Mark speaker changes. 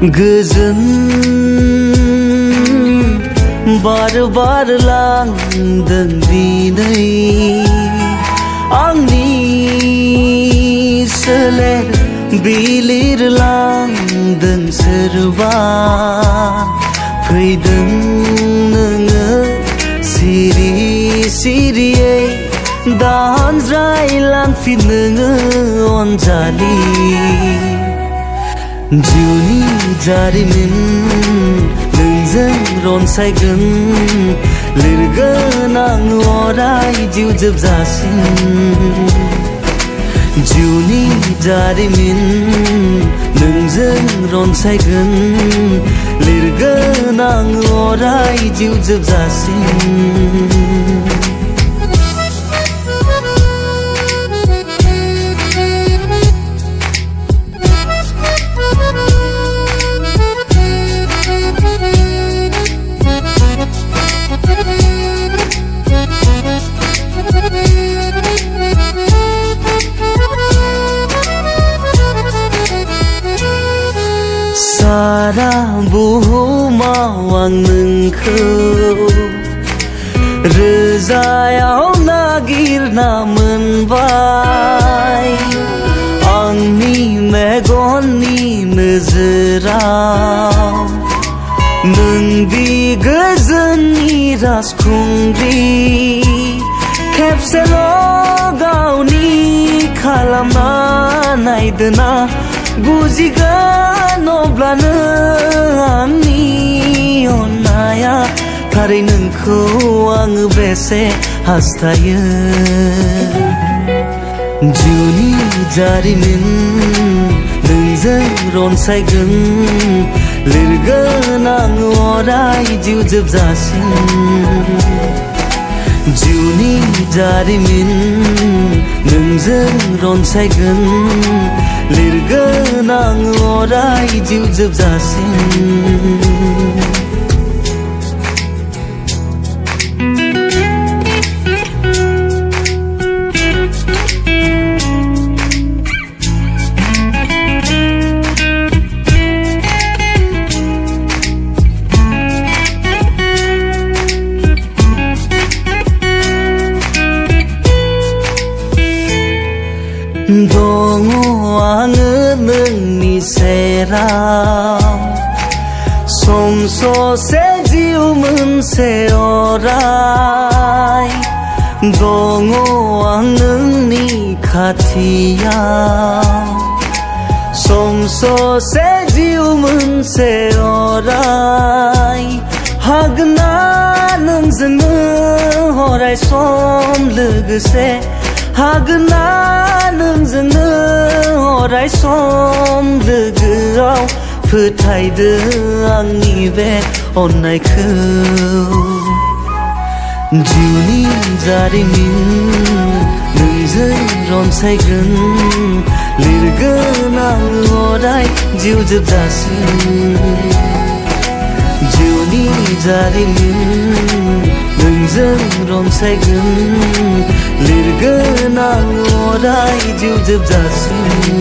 Speaker 1: गोजोन बार बारलांदों दिनै आंनि सोलेर बिलिरलांदों सोरबा फैदों नोङो सिरि सिरियै दानज्रायलांफिन नोङो अनजालि जिउनि जारिमिन नोंजों रनसायगोन लिरगोन आं अराय जिउ जोबजासिम जिउनि जारिमिन नोंजों रनसायगोन लिरगोन आं अराय जिउ जोबजासिम सारा बुहुमाव आं नोंखौ रोजायाव नागिरना मोनबाय आंनि मेगननि नोजोराव नोंदि गोजोननि राजखुंग्रि खेबसेल' गावनि खालामना नायदोना बुजिगोन अब्लानो आंनि अननाया थारै नोंखौ आङो बेसे हास्थायो जिउनि जारिमिन नोंजों रनसायगोन लिरगोन आं अराय जिउ जोबजासिम जिउनि जारिमिन नोंजों रनसायगोन लिरगोन आं अराय जिउ जोबजासिम दङ आङो नोंनि सेराव सम ससे जिउ मोनसे अराय दङ आं नोंनि खाथियाव सम ससे जिउ मोनसे अराय हागोना नोंजोंनो अराय सम लोगोसे हागोना नोंजोंनो अराय सम लोगोआव फोथायदो आंनि बे अननायखौ जिउनि जारिमिन नोंजों रनसायगोन लिरगोन आं अराय जिउ जोबजासिम जिउनि जारिमिन नोंजों रनसायगोन लिरगोन आं अराय जिउ जोबजासिम